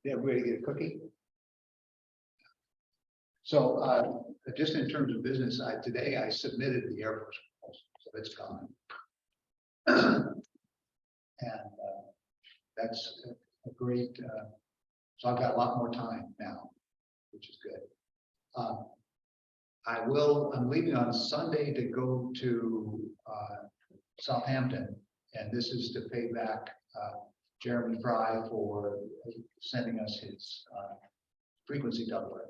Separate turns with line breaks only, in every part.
Did everybody get a cookie? So just in terms of business, today I submitted the Air Force proposal, so it's coming. And that's a great, so I've got a lot more time now, which is good. I'm leaving on Sunday to go to Southampton, and this is to pay back Jeremy Fry for sending us his frequency doubler.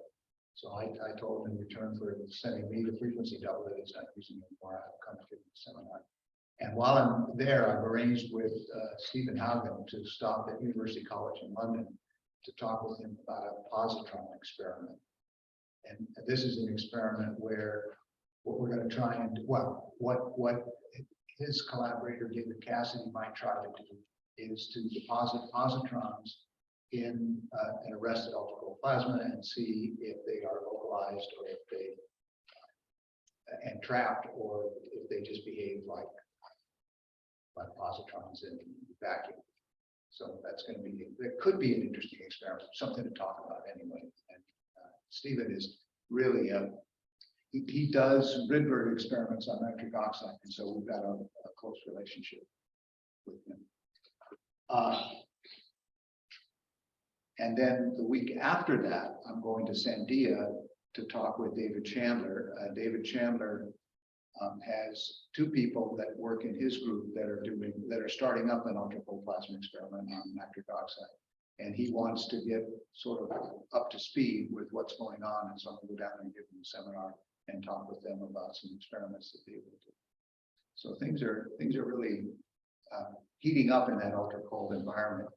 So I told him in return for sending me the frequency doubler, he's not using it anymore. I'll come to the seminar. And while I'm there, I've arranged with Stephen Haugen to stop at University College in London to talk with him about a positron experiment. And this is an experiment where what we're going to try and what his collaborator David Cassidy might try to do is to deposit positrons in an arrested optical plasma and see if they are localized or if they and trapped or if they just behave like positrons in vacuum. So that's going to be, that could be an interesting experiment, something to talk about anyway. And Stephen is really he does Rydberg experiments on nitric oxide, and so we've got a close relationship with him. And then the week after that, I'm going to Sandia to talk with David Chandler. David Chandler has two people that work in his group that are starting up an ultra-cold plasma experiment on nitric oxide, and he wants to get sort of up to speed with what's going on, and so I'm going to go down and give them a seminar and talk with them about some experiments that they will do. So things are really heating up in that ultra-cold environment.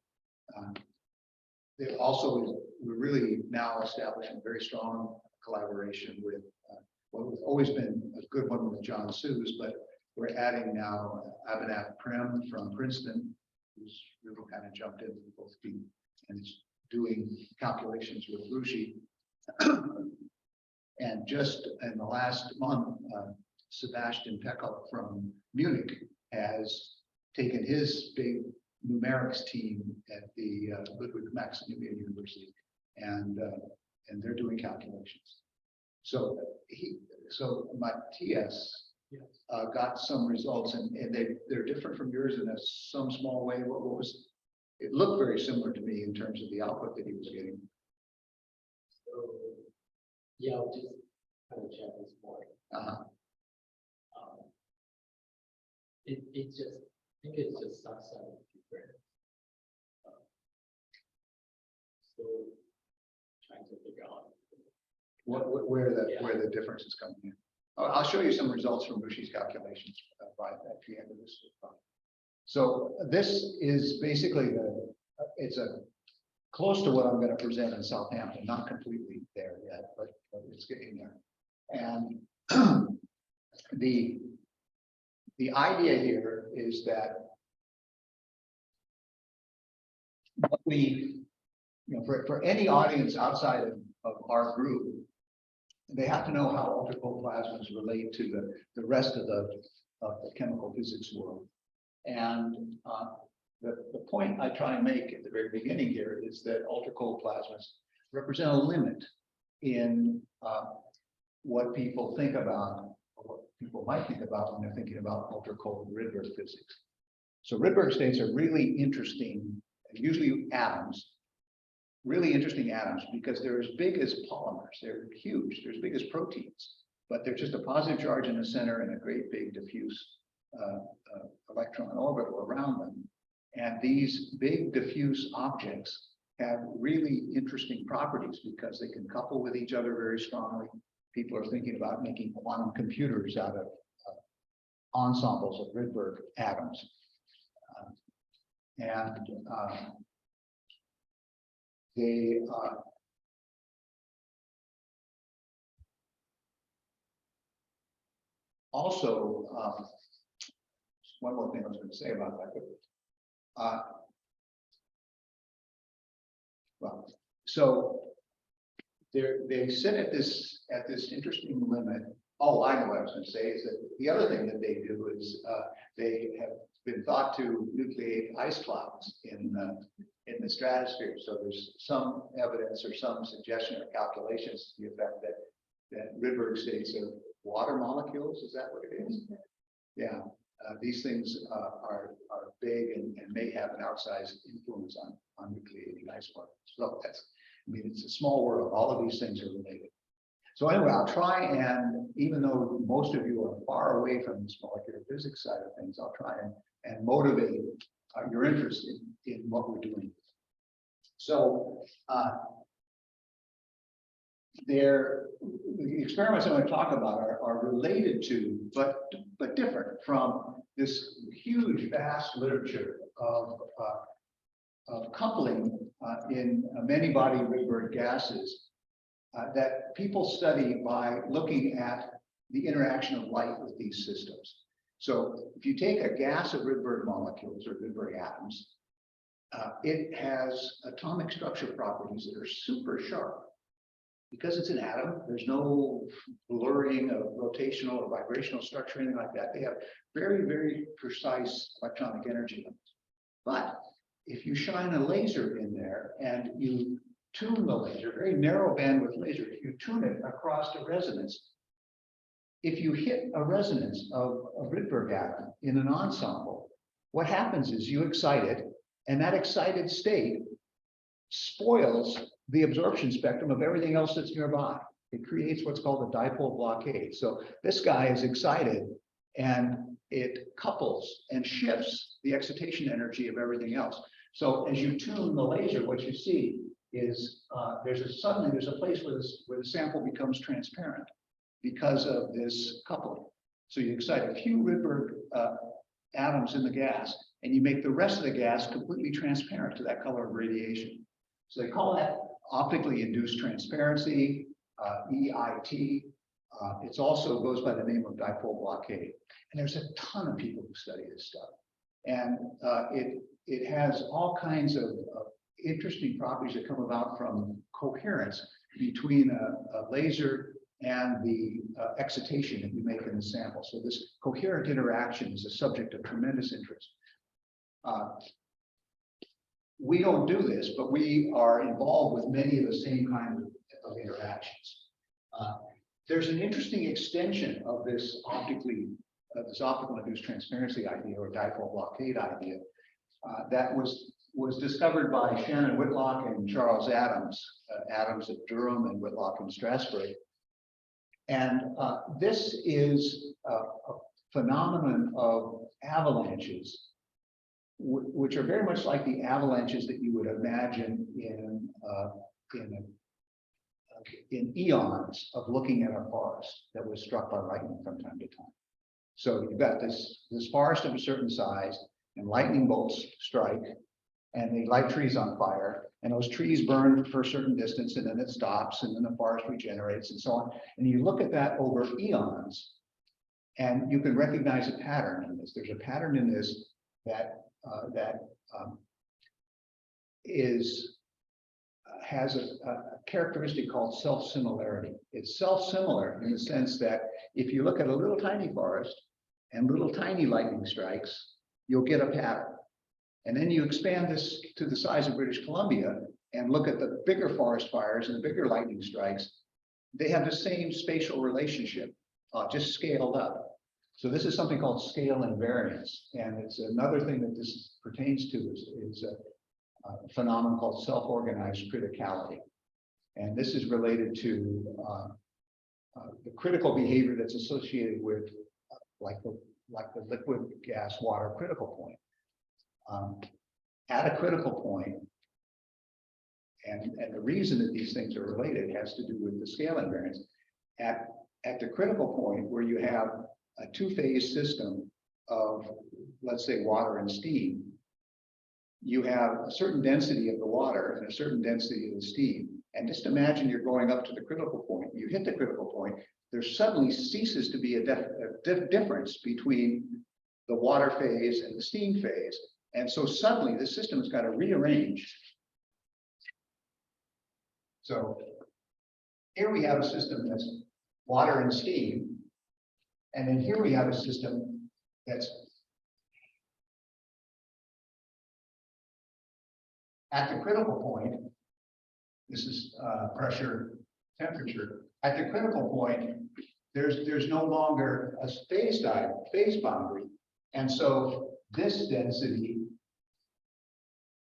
We're really now establishing very strong collaboration with what has always been a good one with John Sues, but we're adding now Abhinav Prem from Princeton, who's really kind of jumped in with both feet and is doing calculations with Rushi. And just in the last month, Sebastian Peckel from Munich has taken his big numerics team at the Ludwig Maximilian University, and they're doing calculations. So Matthias got some results, and they're different from yours in some small way. What was it? Looked very similar to me in terms of the output that he was getting.
So yeah, I'll just kind of check this morning. It's just, I think it's just subset of different. Still trying to figure out
where the difference is coming in. I'll show you some results from Rushi's calculations by at the end of this. So this is basically it's close to what I'm going to present in Southampton, not completely there yet, but it's getting there. And the idea here is that what for any audience outside of our group, they have to know how ultra-cold plasmas relate to the rest of the chemical physics world. And the point I try and make at the very beginning here is that ultra-cold plasmas represent a limit in what people think about, or what people might think about when they're thinking about ultra-cold Rydberg physics. So Rydberg states are really interesting, usually atoms, really interesting atoms, because they're as big as polymers. They're huge. They're as big as proteins, but they're just a positive charge in the center and a great big diffuse electron orbital around them. And these big diffuse objects have really interesting properties because they can couple with each other very strongly. People are thinking about making quantum computers out of ensembles of Rydberg atoms. They also, one more thing I was going to say about that. Well, so they sit at this interesting limit. Oh, I know what I was going to say is that the other thing that they do is they have been thought to nucleate ice clouds in the stratosphere. So there's some evidence or some suggestion or calculations to the effect that Rydberg states are water molecules. Is that what it is? Yeah. These things are big and may have an outsized influence on nucleating ice particles. So it's a small world. All of these things are related. So anyway, I'll try and, even though most of you are far away from this molecular physics side of things, I'll try and motivate your interest in what we're doing. So the experiments I'm going to talk about are related to, but different from this huge, vast literature of coupling in many body Rydberg gases that people study by looking at the interaction of light with these systems. So if you take a gas of Rydberg molecules or Rydberg atoms, it has atomic structure properties that are super sharp. Because it's an atom, there's no blurring of rotational or vibrational structure, anything like that. They have very, very precise electronic energy limits. But if you shine a laser in there and you tune the laser, very narrow bandwidth laser, if you tune it across a resonance, if you hit a resonance of a Rydberg atom in an ensemble, what happens is you excite it, and that excited state spoils the absorption spectrum of everything else that's nearby. It creates what's called a dipole blockade. So this guy is excited and it couples and shifts the excitation energy of everything else. So as you tune the laser, what you see is suddenly there's a place where the sample becomes transparent because of this coupling. So you excite a few Rydberg atoms in the gas, and you make the rest of the gas completely transparent to that color of radiation. So they call that optically induced transparency, EIT. It also goes by the name of dipole blockade. And there's a ton of people who study this stuff. And it has all kinds of interesting properties that come about from coherence between a laser and the excitation that you make in the sample. So this coherent interaction is a subject of tremendous interest. We don't do this, but we are involved with many of the same kinds of interactions. There's an interesting extension of this optical induced transparency idea or dipole blockade idea that was discovered by Shannon Whitlock and Charles Adams, Adams at Durham and Whitlock in Strasbourg. And this is a phenomenon of avalanches, which are very much like the avalanches that you would imagine in eons of looking at a forest that was struck by lightning from time to time. So you've got this forest of a certain size, and lightning bolts strike, and they light trees on fire, and those trees burn for a certain distance, and then it stops, and then the forest regenerates, and so on. And you look at that over eons, and you can recognize a pattern in this. There's a pattern in this that has a characteristic called self-similarity. It's self-similar in the sense that if you look at a little tiny forest and little tiny lightning strikes, you'll get a pattern. And then you expand this to the size of British Columbia and look at the bigger forest fires and the bigger lightning strikes. They have the same spatial relationship, just scaled up. So this is something called scale invariance. And it's another thing that this pertains to is a phenomenon called self-organized criticality. And this is related to the critical behavior that's associated with like the liquid gas water critical point. At a critical point, and the reason that these things are related has to do with the scale invariance. At the critical point where you have a two-phase system of, let's say, water and steam, you have a certain density of the water and a certain density of the steam. And just imagine you're going up to the critical point. You hit the critical point, there suddenly ceases to be a difference between the water phase and the steam phase. And so suddenly the system has got to rearrange. So here we have a system that's water and steam. And then here we have a system that's at the critical point, this is pressure, temperature. At the critical point, there's no longer a phase boundary, and so this density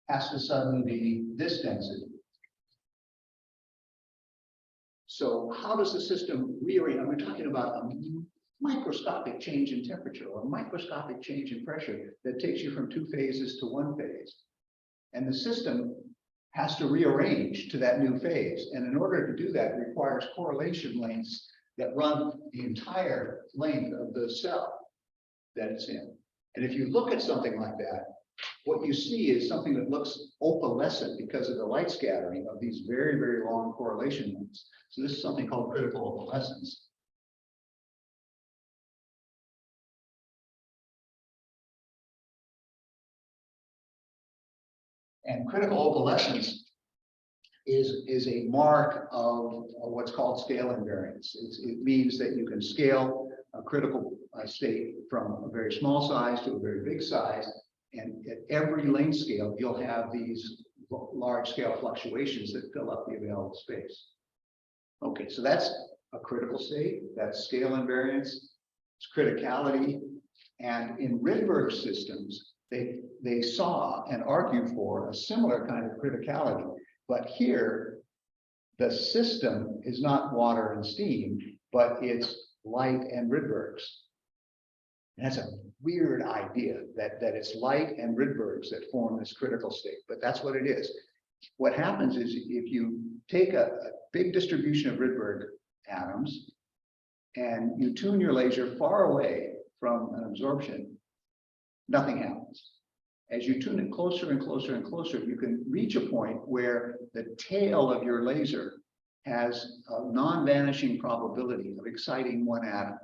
has to suddenly be this density. So how does the system rearrange? And we're talking about a microscopic change in temperature or a microscopic change in pressure that takes you from two phases to one phase. And the system has to rearrange to that new phase. And in order to do that, it requires correlation lengths that run the entire length of the cell that it's in. And if you look at something like that, what you see is something that looks opalescent because of the light scattering of these very, very long correlation lengths. So this is something called critical opalescence. And critical opalescence is a mark of what's called scale invariance. It means that you can scale a critical state from a very small size to a very big size. And at every length scale, you'll have these large scale fluctuations that fill up the available space. Okay, so that's a critical state, that's scale invariance, it's criticality. And in Rydberg systems, they saw and argued for a similar kind of criticality. But here, the system is not water and steam, but it's light and Rydbergs. And that's a weird idea that it's light and Rydbergs that form this critical state, but that's what it is. What happens is if you take a big distribution of Rydberg atoms and you tune your laser far away from an absorption, nothing happens. As you tune it closer and closer and closer, you can reach a point where the tail of your laser has a non-vanishing probability of exciting one atom.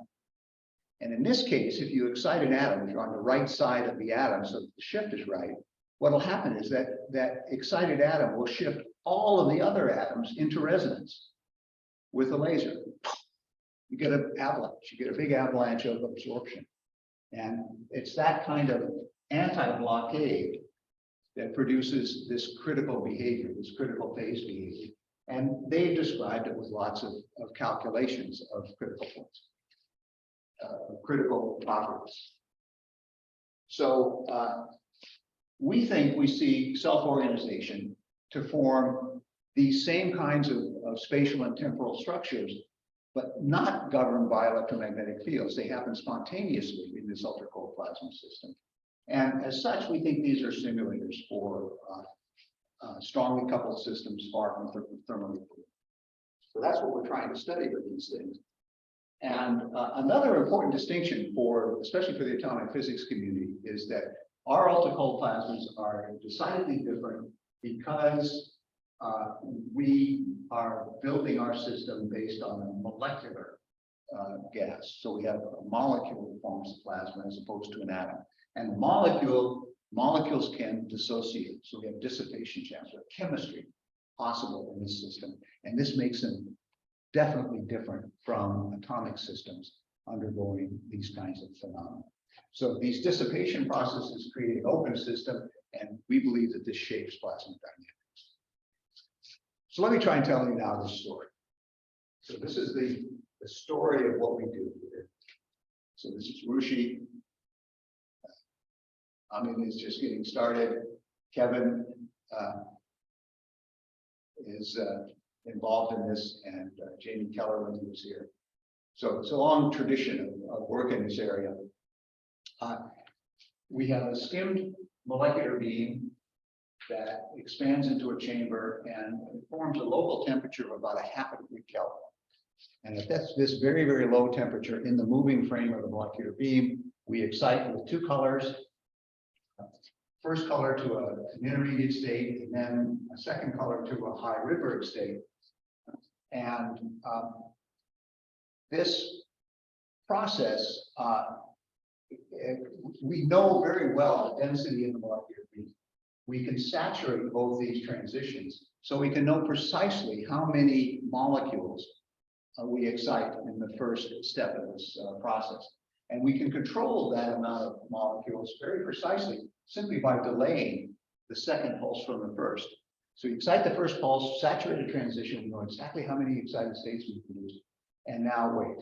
And in this case, if you excite an atom, if you're on the right side of the atom, so the shift is right, what will happen is that excited atom will shift all of the other atoms into resonance with a laser. You get an avalanche, you get a big avalanche of absorption. And it's that kind of anti-blockade that produces this critical behavior, this critical phase behavior. And they described it with lots of calculations of critical points, critical properties. So we think we see self-organization to form these same kinds of spatial and temporal structures, but not governed by electromagnetic fields. They happen spontaneously in this ultra-cold plasma system. And as such, we think these are simulators for strongly coupled systems far from thermally cooled. So that's what we're trying to study with these things. And another important distinction especially for the atomic physics community, is that our ultra-cold plasmas are decidedly different because we are building our system based on a molecular gas. So we have a molecule that forms the plasma as opposed to an atom. And molecules can dissociate. So we have dissipation chance, or chemistry possible in this system. And this makes them definitely different from atomic systems undergoing these kinds of phenomena. So these dissipation processes create an open system, and we believe that this shapes plasma dynamics. So let me try and tell you now this story. So this is the story of what we do here. So this is Rushi. Amin is just getting started. Kevin is involved in this, and Jamie Keller when he was here. So it's a long tradition of work in this area. We have a skimmed molecular beam that expands into a chamber and forms a local temperature of about 0.5 degree Kelvin. And at this very, very low temperature in the moving frame of the molecular beam, we excite with two colors. First color to an intermediate state, and then a second color to a high Rydberg state. And this process, we know very well the density in the molecular beam. We can saturate both these transitions, so we can know precisely how many molecules we excite in the first step of this process. And we can control that amount of molecules very precisely simply by delaying the second pulse from the first. So you excite the first pulse, saturated transition, we know exactly how many excited states we produce. And now wait,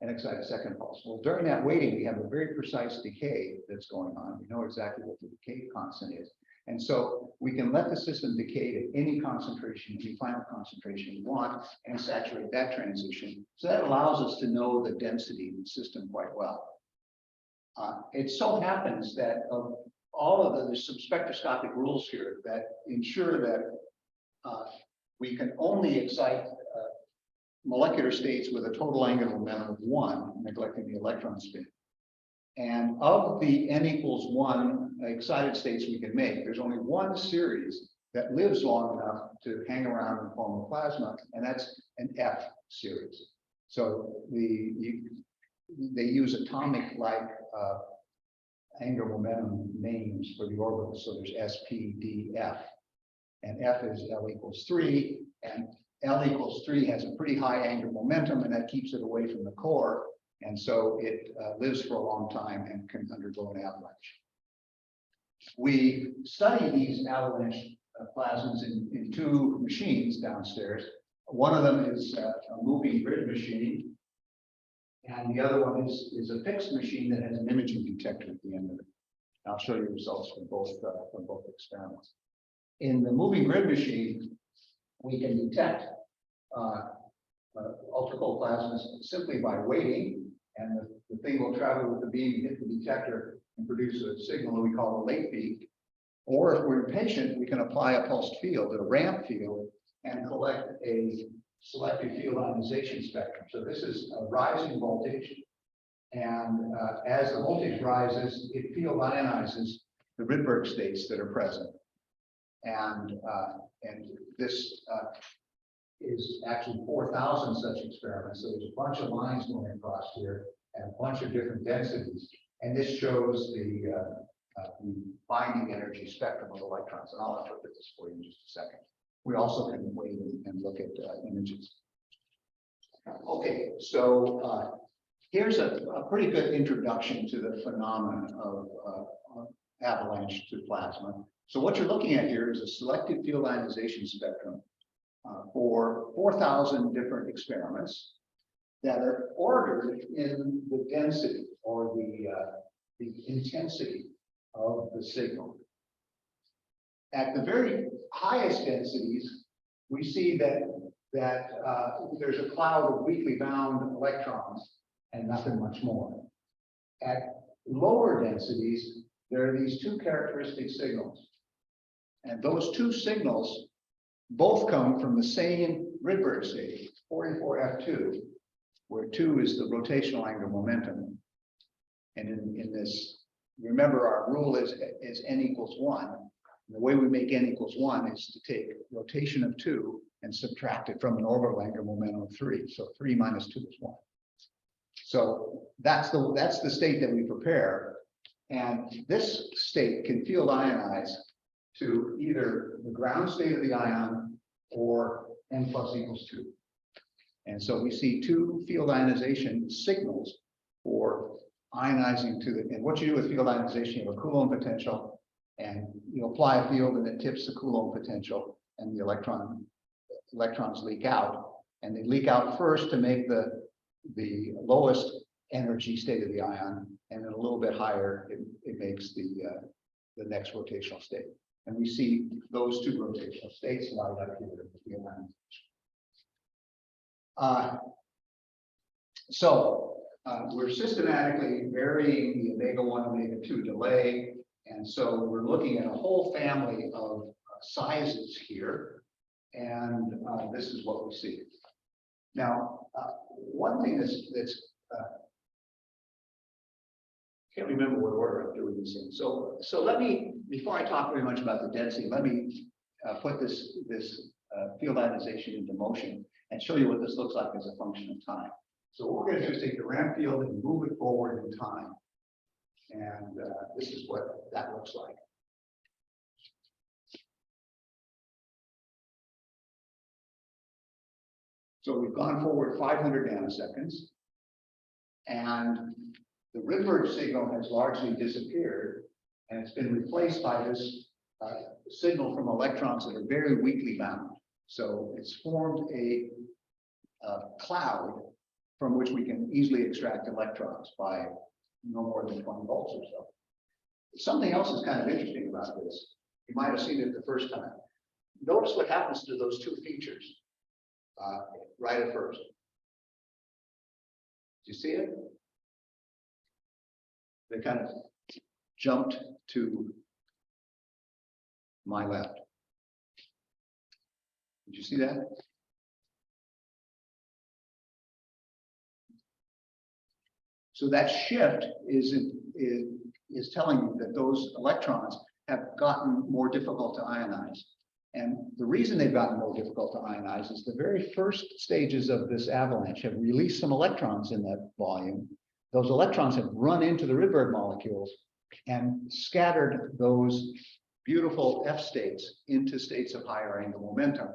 and excite a second pulse. Well, during that waiting, we have a very precise decay that's going on. We know exactly what the decay constant is. And so we can let the system decay to any concentration, any final concentration we want, and saturate that transition. So that allows us to know the density of the system quite well. It so happens that of all of there's some spectroscopic rules here that ensure that we can only excite molecular states with a total angular momentum of 1, neglecting the electron spin. And of the n equals 1 excited states we can make, there's only one series that lives long enough to hang around and form a plasma, and that's an F series. So they use atomic-like angular momentum names for the orbitals. So there's S, P, D, F, and F is L equals 3, and L equals 3 has a pretty high angular momentum, and that keeps it away from the core. And so it lives for a long time and can undergo an avalanche. We study these avalanche plasmas in 2 machines downstairs. One of them is a moving grid machine, and the other one is a fixed machine that has an imaging detector at the end of it. I'll show you results from both experiments. In the moving grid machine, we can detect ultracold plasmas simply by waiting, and the thing will travel with the beam, hit the detector, and produce a signal that we call a late peak. Or if we're impatient, we can apply a pulsed field, a ramp field, and collect a selective field ionization spectrum. So this is a rising voltage, and as the voltage rises, it field ionizes the Rydberg states that are present. And this is actually 4,000 such experiments. So there's a bunch of lines going across here and a bunch of different densities. And this shows the binding energy spectrum of electrons. And I'll interpret this for you in just a second. We also can wait and look at images. Okay, so here's a pretty good introduction to the phenomenon of avalanche to plasma. So what you're looking at here is a selective field ionization spectrum for 4,000 different experiments that are ordered in the density or the intensity of the signal. At the very highest densities, we see that there's a cloud of weakly bound electrons and nothing much more. At lower densities, there are these 2 characteristic signals. And those 2 signals both come from the same Rydberg state, 44F2, where 2 is the rotational angular momentum. And in this, remember our rule is n equals 1. And the way we make n equals 1 is to take rotation of 2 and subtract it from an orbital angular momentum of 3. So 3 minus 2 is 1. So that's the state that we prepare. And this state can field ionize to either the ground state of the ion or n plus equals 2. And so we see 2 field ionization signals for ionizing to the, and what you do with field ionization, you have a Coulomb potential, and you apply a field and it tips the Coulomb potential, and the electrons leak out, and they leak out first to make the lowest energy state of the ion, and then a little bit higher, it makes the next rotational state. And we see those 2 rotational states light up here with the field ionization. So we're systematically varying the omega-1, omega-2 delay. And so we're looking at a whole family of sizes here. And this is what we see. Now, one thing that's can't remember what order I'm doing this in. So let me, before I talk very much about the density, let me put this field ionization into motion and show you what this looks like as a function of time. So what we're going to do is take the ramp field and move it forward in time. And this is what that looks like. So we've gone forward 500 nanoseconds, and the Rydberg signal has largely disappeared, And it's been replaced by this signal from electrons that are very weakly bound. So it's formed a cloud from which we can easily extract electrons by no more than 20 volts or so. Something else is kind of interesting about this. You might have seen it the first time. Notice what happens to those two features right at first. Do you see it? They kind of jumped to my left. Did you see that? So that shift is telling you that those electrons have gotten more difficult to ionize. And the reason they've gotten more difficult to ionize is the very first stages of this avalanche have released some electrons in that volume. Those electrons have run into the Rydberg molecules and scattered those beautiful F states into states of higher angle momentum.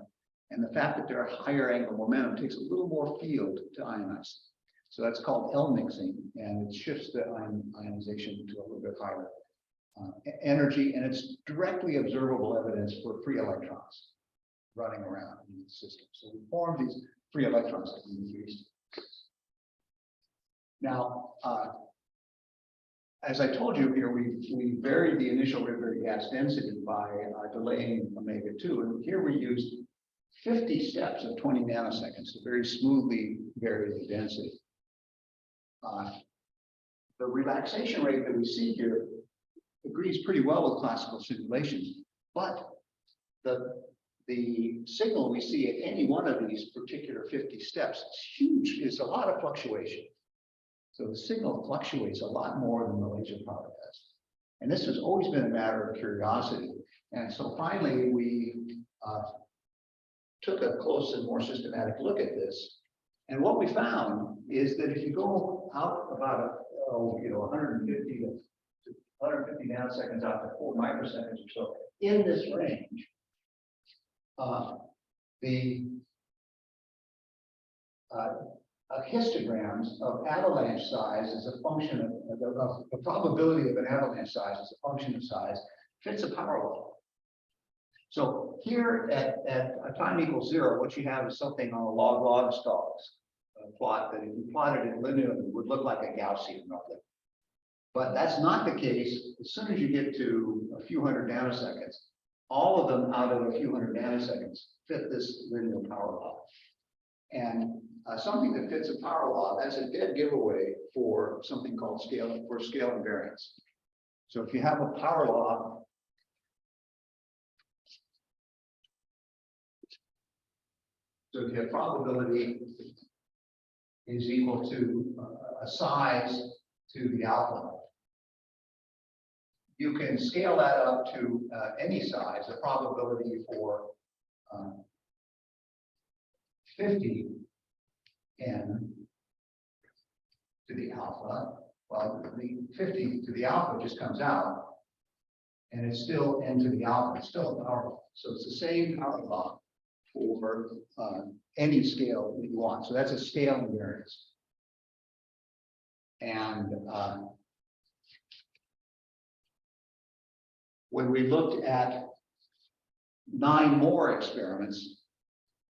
And the fact that they're higher angle momentum takes a little more field to ionize. So that's called L-mixing, and it shifts the ionization to a little bit higher energy, and it's directly observable evidence for free electrons running around in the system. So we form these free electrons that we release. Now, as I told you here, we varied the initial Rydberg gas density by delaying omega-2, and here we used 50 steps of 20 nanoseconds to very smoothly vary the density. The relaxation rate that we see here agrees pretty well with classical simulations, but the signal we see at any one of these particular 50 steps is huge. It's a lot of fluctuation. So the signal fluctuates a lot more than the laser power does. And this has always been a matter of curiosity. And so finally, we took a close and more systematic look at this. And what we found is that if you go out about 150 to 150 nanoseconds out to 4 microseconds or so in this range, histograms of avalanche size as a function of the probability of an avalanche size as a function of size fits a power law. So here at a time equals 0, what you have is something on a log plot that if you plotted it linearly would look like a Gaussian roughly. But that's not the case. As soon as you get to a few hundred nanoseconds, all of them out of a few hundred nanoseconds fit this linear power law. And something that fits a power law, that's a dead giveaway for something called scale invariance. So if you have a power law, so if you have probability is equal to a size to the alpha, you can scale that up to any size. The probability for 50 n to the alpha, well, the 50 to the alpha just comes out, and it's still n to the alpha. It's still a power law. So it's the same power law for any scale that you want. So that's a scale invariance. And when we looked at 9 more experiments,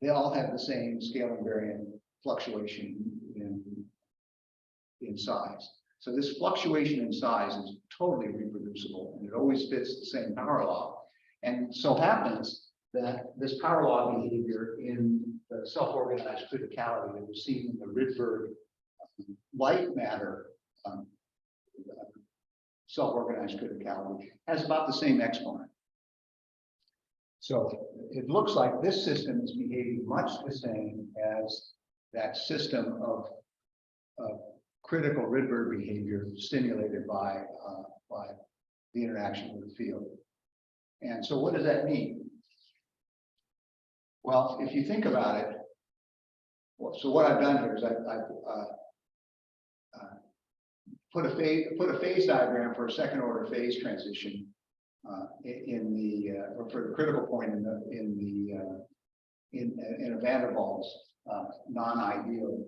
they all have the same scale invariant fluctuation in size. So this fluctuation in size is totally reproducible, and it always fits the same power law. And so happens that this power law behavior in the self-organized criticality that was seen in the Rydberg light matter self-organized criticality has about the same exponent. So it looks like this system is behaving much the same as that system of critical Rydberg behavior stimulated by the interaction with the field. And so what does that mean? Well, if you think about it, so what I've done here is I've put a phase diagram for a second order phase transition or for the critical point in a van der Waals non-ideal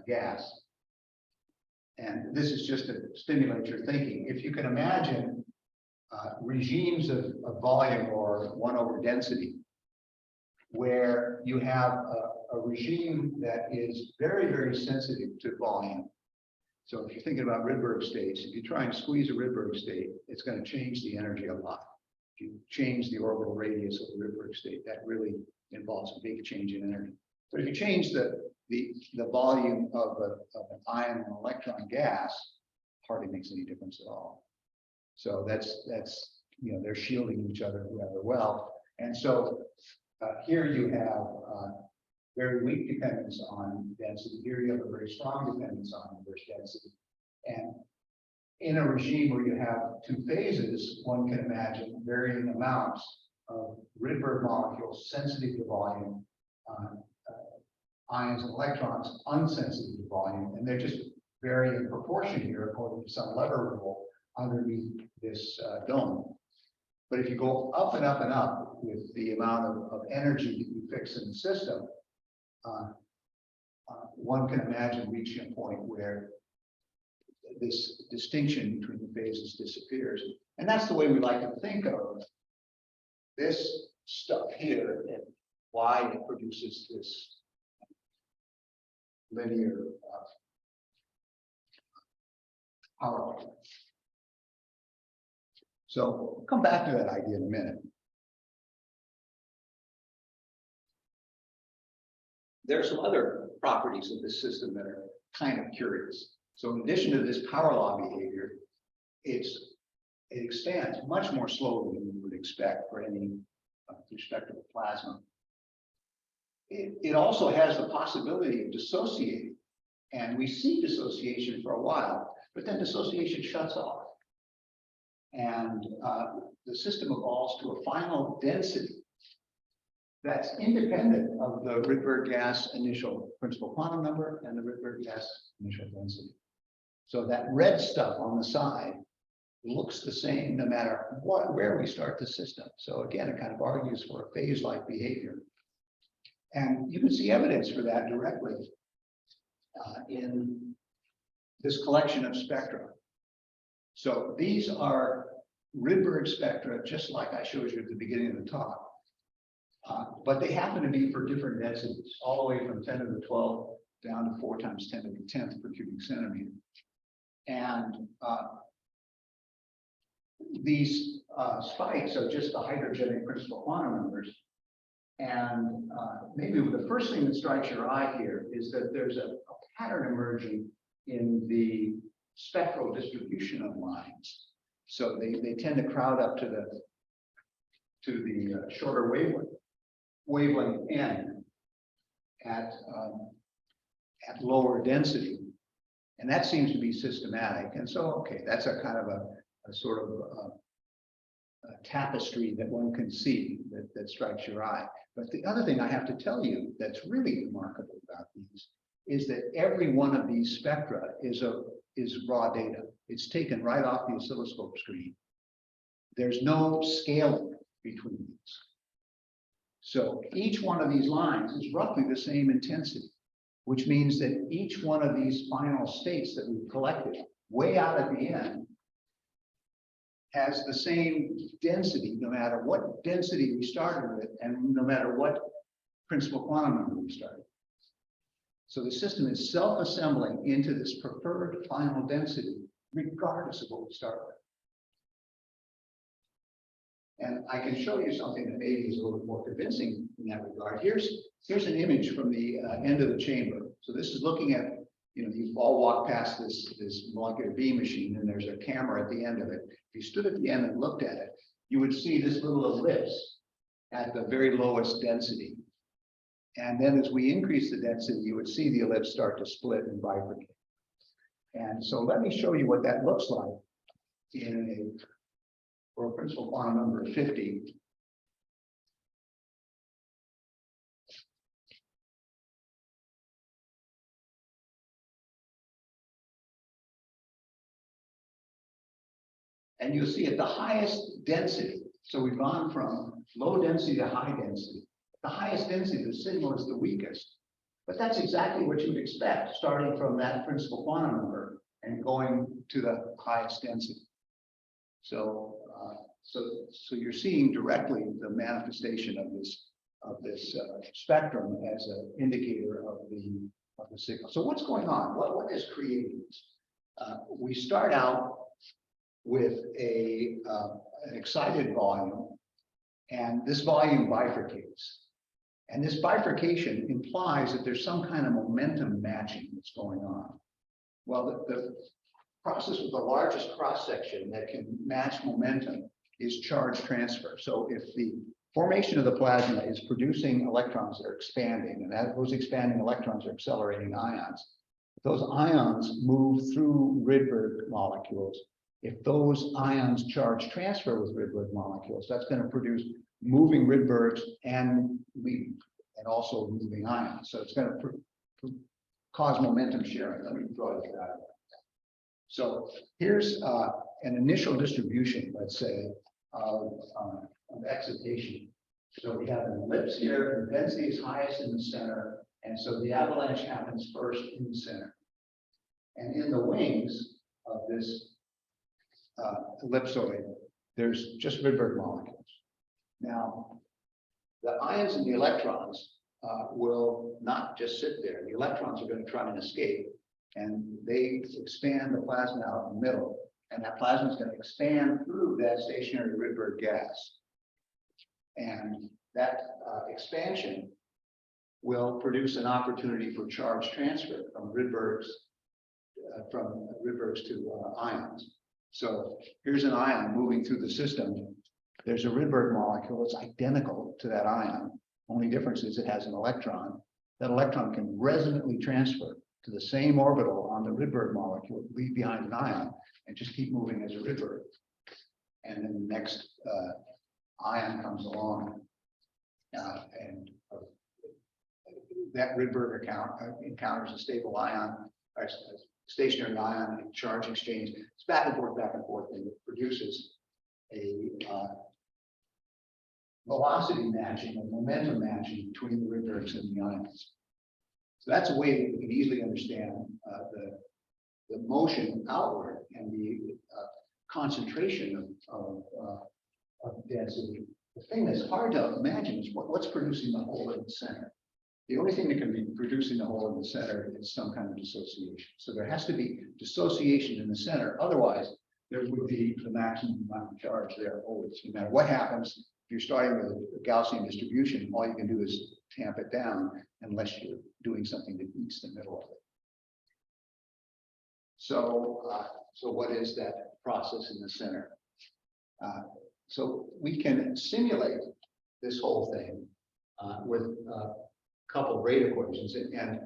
gas. And this is just to stimulate your thinking. If you can imagine regimes of volume or 1 over density, where you have a regime that is very, very sensitive to volume. So if you're thinking about Rydberg states, if you try and squeeze a Rydberg state, it's going to change the energy a lot. If you change the orbital radius of the Rydberg state, that really involves a big change in energy. But if you change the volume of an ion and electron gas, hardly makes any difference at all. So that's they're shielding each other rather well. And so here you have very weak dependence on density. Here you have a very strong dependence on inverse density. And in a regime where you have two phases, one can imagine varying amounts of Rydberg molecules sensitive to volume, ions and electrons unsensitive to volume, and they're just vary in proportion here according to some lever rule underneath this dome. But if you go up and up and up with the amount of energy that you fix in the system, one can imagine reaching a point where this distinction between the phases disappears. And that's the way we like to think of this stuff here and why it produces this linear power. So we'll come back to that idea in a minute. There are some other properties of this system that are kind of curious. So in addition to this power law behavior, it expands much more slowly than you would expect for any respectable plasma. It also has the possibility of dissociating, and we see dissociation for a while, but then dissociation shuts off. And the system evolves to a final density that's independent of the Rydberg gas initial principal quantum number and the Rydberg gas initial density. So that red stuff on the side looks the same no matter where we start the system. So again, it kind of argues for a phase-like behavior. And you can see evidence for that directly in this collection of spectra. So these are Rydberg spectra, just like I showed you at the beginning of the talk. But they happen to be for different densities, all the way from 10 to the 12 down to 4 times 10 to the 10th per cubic centimeter. And these spikes are just the hydrogenic principal quantum numbers. And maybe the first thing that strikes your eye here is that there's a pattern emerging in the spectral distribution of lines. So they tend to crowd up to the shorter wavelength n at lower density. And that seems to be systematic. And so, okay, that's a kind of a sort of a tapestry that one can see that strikes your eye. But the other thing I have to tell you that's really remarkable about these is that every one of these spectra is raw data. It's taken right off the oscilloscope screen. There's no scaling between these. So each one of these lines is roughly the same intensity, which means that each one of these final states that we've collected way out at the end has the same density, no matter what density we started with, and no matter what principal quantum number we started. So the system is self-assembling into this preferred final density, regardless of what we start with. And I can show you something that maybe is a little bit more convincing in that regard. Here's an image from the end of the chamber. So this is looking at, you've all walked past this molecular beam machine, and there's a camera at the end of it. If you stood at the end and looked at it, you would see this little ellipse at the very lowest density. And then as we increase the density, you would see the ellipse start to split and bifurcate. And so let me show you what that looks like for a principal quantum number of 50. And you'll see at the highest density, so we've gone from low density to high density. The highest density, the signal is the weakest. But that's exactly what you'd expect, starting from that principal quantum number and going to the highest density. So you're seeing directly the manifestation of this spectrum as an indicator of the signal. So what's going on? What is creating this? We start out with an excited volume, and this volume bifurcates. And this bifurcation implies that there's some kind of momentum matching that's going on. Well, the process with the largest cross-section that can match momentum is charge transfer. So if the formation of the plasma is producing electrons that are expanding, and that those expanding electrons are accelerating ions, if those ions move through Rydberg molecules, if those ions charge transfer with Rydberg molecules, that's going to produce moving Rydbergs and also moving ions. So it's going to cause momentum sharing. Let me draw this out. So here's an initial distribution, let's say, of excitation. So we have an ellipse here, the density is highest in the center, and so the avalanche happens first in the center. And in the wings of this ellipsoid, there's just Rydberg molecules. Now, the ions and the electrons will not just sit there. The electrons are going to try and escape, and they expand the plasma out in the middle, and that plasma is going to expand through that stationary Rydberg gas. And that expansion will produce an opportunity for charge transfer from Rydbergs to ions. So here's an ion moving through the system. There's a Rydberg molecule that's identical to that ion. Only difference is it has an electron. That electron can resonantly transfer to the same orbital on the Rydberg molecule, leave behind an ion, and just keep moving as a Rydberg. And then the next ion comes along, and that Rydberg encounters a stable ion, or a stationary ion and charge exchange. It's back and forth, and it produces a velocity matching and momentum matching between the Rydbergs and the ions. So that's a way that we can easily understand the motion outward and the concentration of density. The thing that's hard to imagine is what's producing the hole in the center. The only thing that can be producing the hole in the center is some kind of dissociation. So there has to be dissociation in the center. Otherwise, there would be the maximum amount of charge there always. No matter what happens, if you're starting with a Gaussian distribution, all you can do is tamp it down unless you're doing something that eats the middle of it. So what is that process in the center? So we can simulate this whole thing with a couple of rate equations. And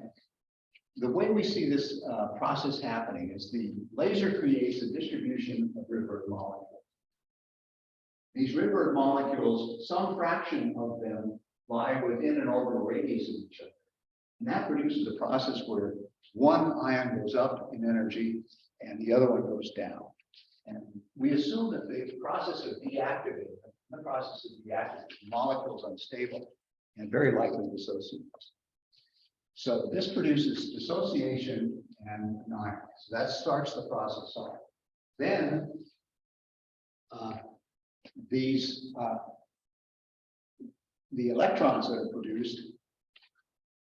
the way we see this process happening is the laser creates a distribution of Rydberg molecules. These Rydberg molecules, some fraction of them lie within an orbital radius of each other. And that produces a process where one ion goes up in energy and the other one goes down. And we assume that the process of deactivating, the molecules unstable and very likely dissociate. So this produces dissociation and an ion. So that starts the process off. Then the electrons that are produced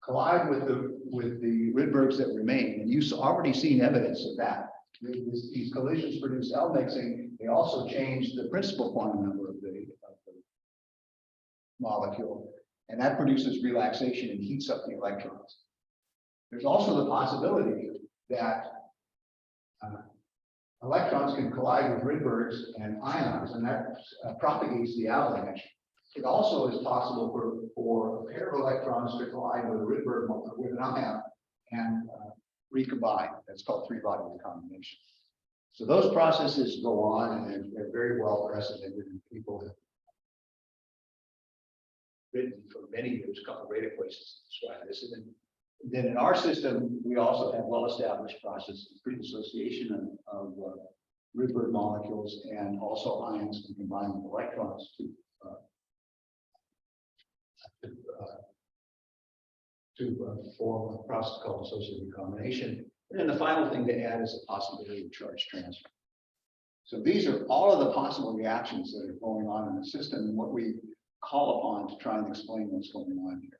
collide with the Rydbergs that remain, and you've already seen evidence of that. These collisions produce L mixing. They also change the principal quantum number of the molecule, and that produces relaxation and heats up the electrons. There's also the possibility that electrons can collide with Rydbergs and ions, and that propagates the avalanche. It also is possible for a pair of electrons to collide with a Rydberg with an ion and recombine. That's called three-body recombination. So those processes go on, and they're very well precedented, and people have written for many years a couple of rate equations to describe this. And then in our system, we also have well-established processes of pre-dissociation of Rydberg molecules, and also ions can combine with electrons to form a process called dissociative recombination. And then the final thing to add is the possibility of charge transfer. So these are all of the possible reactions that are going on in the system and what we call upon to try and explain what's going on here.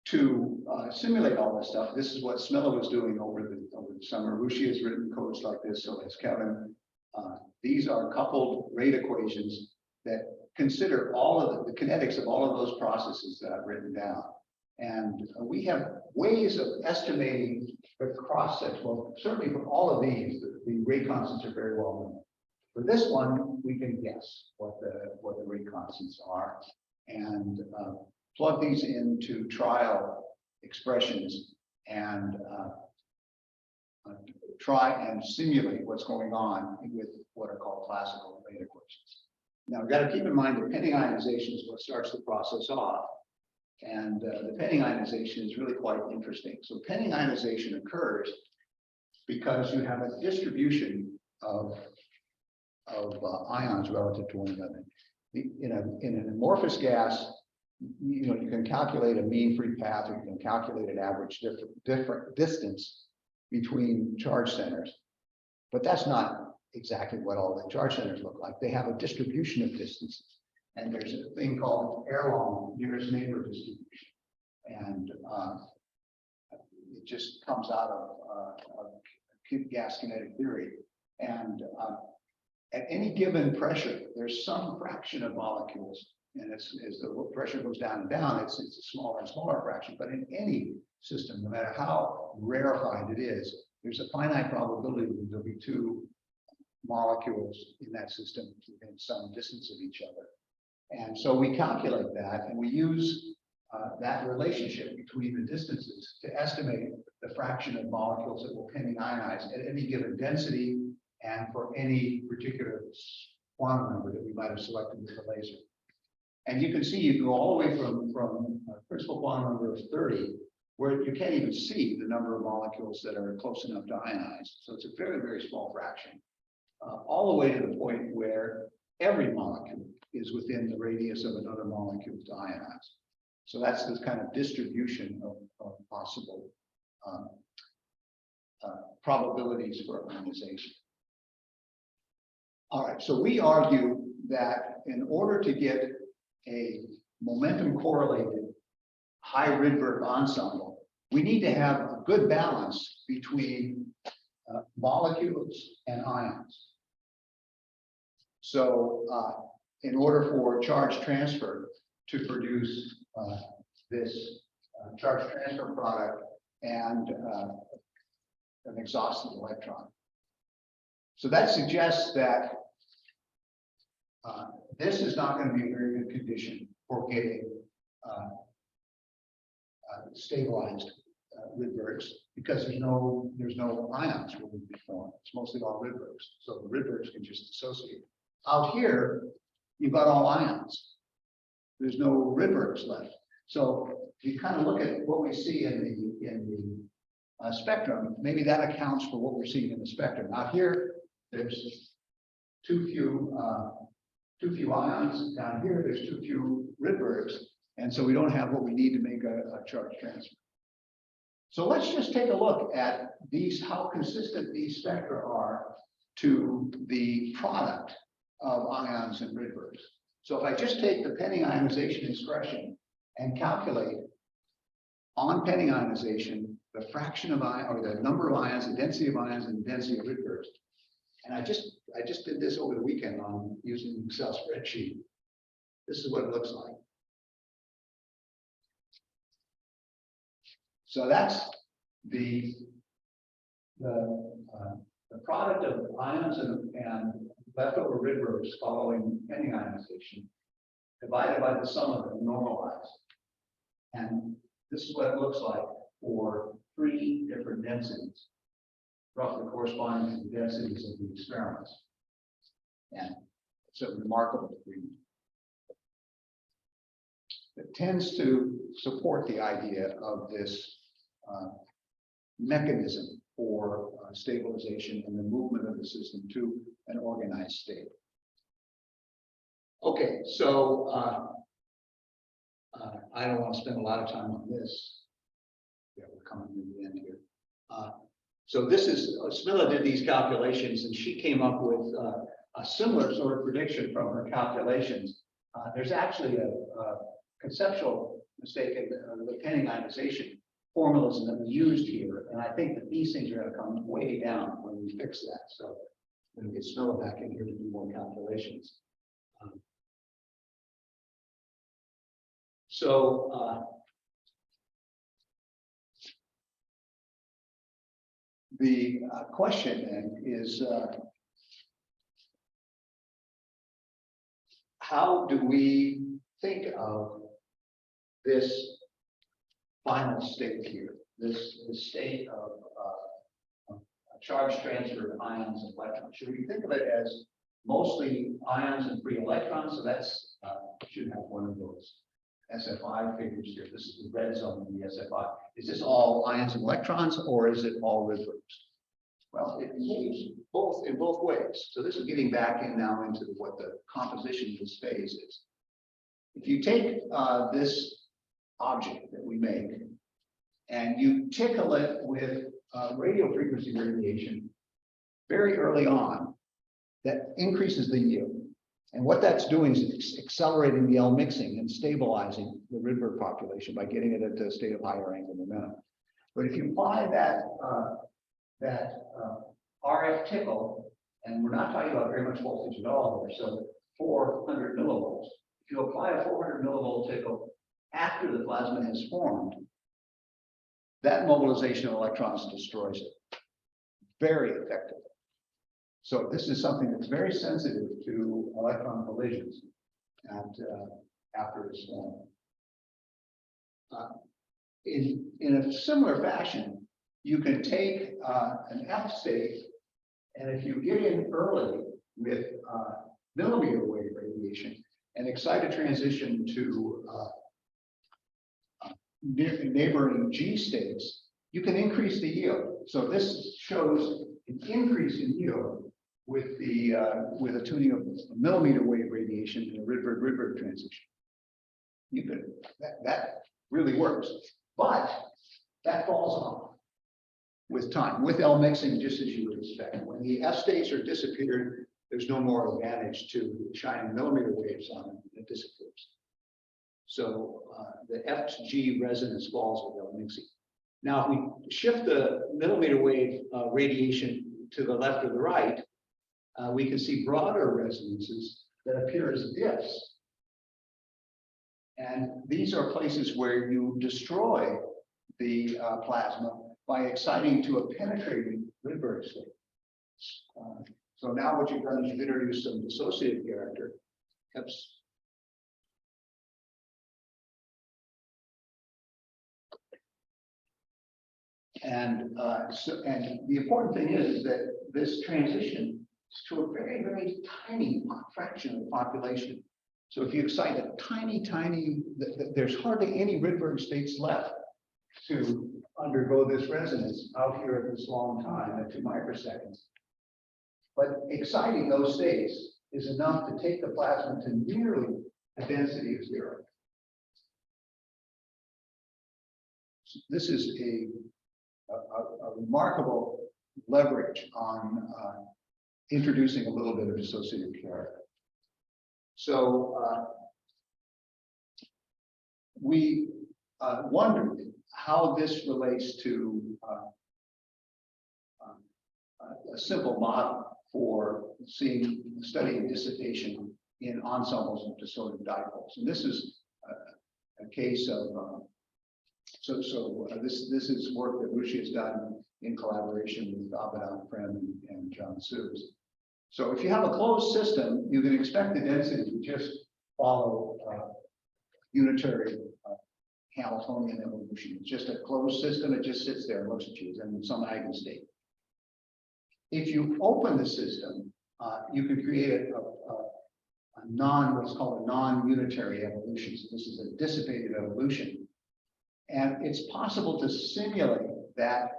To simulate all this stuff, this is what Smilla was doing over the summer. Rushi has written codes like this, so has Kevin. These are coupled rate equations that consider all of the kinetics of all of those processes that I've written down. And we have ways of estimating the cross section. Well, certainly for all of these, the rate constants are very well known. For this one, we can guess what the rate constants are and plug these into trial expressions and try and simulate what's going on with what are called classical rate equations. Now, we've got to keep in mind that penning ionization is what starts the process off. And the penning ionization is really quite interesting. So penning ionization occurs because you have a distribution of ions relative to one another. In an amorphous gas, you can calculate a mean free path, or you can calculate an average different distance between charge centers, but that's not exactly what all the charge centers look like. They have a distribution of distances, and there's a thing called Erlong nearest neighbor distribution, and it just comes out of gas kinetic theory. And at any given pressure, there's some fraction of molecules. And as the pressure goes down and down, it's a smaller and smaller fraction. But in any system, no matter how rarefied it is, there's a finite probability that there'll be two molecules in that system within some distance of each other. And so we calculate that, and we use that relationship between the distances to estimate the fraction of molecules that will penning ionize at any given density and for any particular quantum number that we might have selected with the laser. And you can see you go all the way from principal quantum number of 30, where you can't even see the number of molecules that are close enough to ionize. So it's a very, very small fraction, all the way to the point where every molecule is within the radius of another molecule to ionize. So that's this kind of distribution of possible probabilities for ionization. All right, so we argue that in order to get a momentum correlated high Rydberg ensemble, we need to have a good balance between molecules and ions. So in order for charge transfer to produce this charge transfer product and an exhausted electron. So that suggests that this is not going to be a very good condition for getting stabilized Rydbergs, because there's no ions will be formed. It's mostly all Rydbergs, so the Rydbergs can just dissociate. Out here, you've got all ions. There's no Rydbergs left. So if you kind of look at what we see in the spectrum, maybe that accounts for what we're seeing in the spectrum. Out here, there's too few ions. Down here, there's too few Rydbergs, and so we don't have what we need to make a charge transfer. So let's just take a look at these, how consistent these spectra are to the product of ions and Rydbergs. So if I just take the penning ionization expression and calculate on penning ionization the fraction of ion, or the number of ions, the density of ions, and the density of Rydbergs, and I just did this over the weekend on using an Excel spreadsheet. This is what it looks like. So that's the product of ions and leftover Rydbergs following penning ionization divided by the sum of them normalized. And this is what it looks like for 3 different densities, roughly corresponding to the densities of the experiments. And it's a remarkable agreement. It tends to support the idea of this mechanism for stabilization and the movement of the system to an organized state. Okay, so I don't want to spend a lot of time on this. Yeah, we're coming to the end here. So this is, Smilla did these calculations and she came up with a similar sort of prediction from her calculations. There's actually a conceptual mistake in the penning ionization formulas that we used here. And I think that these things are going to come way down when we fix that. So I'm going to get Smilla back in here to do more calculations. The question then is, how do we think of this final state here, this state of a charge transfer of ions and electrons? Should we think of it as mostly ions and free electrons? So that's should have one of those SFI figures here. This is the red zone in the SFI. Is this all ions and electrons, or is it all Rydbergs? Well, it moves both in both ways. So this is getting back in now into what the composition of this phase is. If you take this object that we make and you tickle it with radio frequency radiation very early on, that increases the yield. And what that's doing is accelerating the L mixing and stabilizing the Rydberg population by getting it into a state of higher angular momentum. But if you apply that RF tickle, and we're not talking about very much voltage at all here, so 400 millivolts. If you apply a 400 millivolt tickle after the plasma has formed, that mobilization of electrons destroys it very effectively. So this is something that's very sensitive to electron collisions and after it's formed. In a similar fashion, you can take an F state, and if you get in early with millimeter wave radiation and excite a transition to neighboring G states, you can increase the yield. So this shows an increase in yield with the with a tuning of millimeter wave radiation in a Rydberg transition. You could that really works, but that falls off with time, with L mixing, just as you would expect. When the F states are disappeared, there's no more advantage to shining millimeter waves on it, it disappears. So the FG resonance falls with L mixing. Now, if we shift the millimeter wave radiation to the left or the right, we can see broader resonances that appear as dips. And these are places where you destroy the plasma by exciting to a penetrating Rydberg state. So now what you've done is you've introduced some dissociative character. And the important thing is that this transition is to a very, very tiny fraction of the population. So if you excite a tiny, there's hardly any Rydberg states left to undergo this resonance out here at this long time at 2 microseconds. But exciting those states is enough to take the plasma to nearly a density of 0. So this is a remarkable leverage on introducing a little bit of dissociative character. So we wondered how this relates to a simple model for studying dissipation in ensembles of dissociative dipoles. And this is a case of this is work that Rushi has done in collaboration with Abhinav Prem and John Sues. So if you have a closed system, you can expect the density to just follow unitary Hamiltonian evolution. It's just a closed system. It just sits there and looks at you in some eigenstate. If you open the system, you can create what's called a non-unitary evolution. So this is a dissipated evolution. And it's possible to simulate that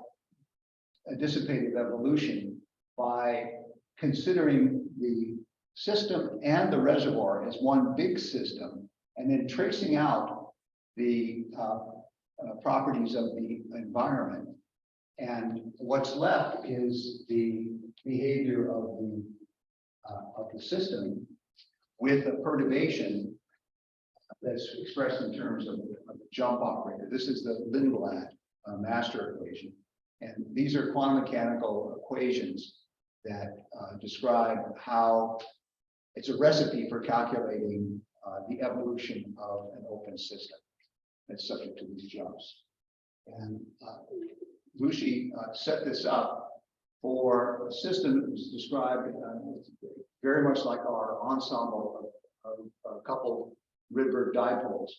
dissipated evolution by considering the system and the reservoir as one big system, and then tracing out the properties of the environment And what's left is the behavior of the system with a perturbation that's expressed in terms of the jump operator. This is the Lindblad master equation. And these are quantum mechanical equations that describe how it's a recipe for calculating the evolution of an open system that's subject to these jumps. And Lucy set this up for a system that was described very much like our ensemble of a couple Rydberg dipoles,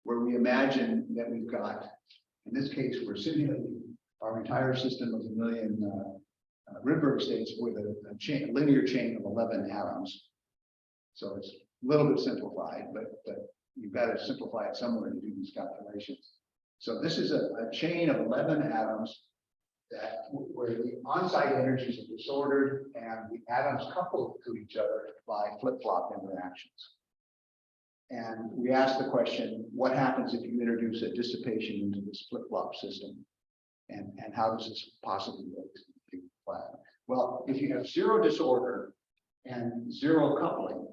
where we imagine that we've got, in this case, we're simulating our entire system of 1 million Rydberg states with a linear chain of 11 atoms. So it's a little bit simplified, but you've got to simplify it somewhere to do these calculations. So this is a chain of 11 atoms where the on-site energies are disordered and the atoms coupled to each other by flip-flop interactions. And we ask the question, what happens if you introduce a dissipation into this flip-flop system? And how does this possibly work? Well, if you have zero disorder and zero coupling,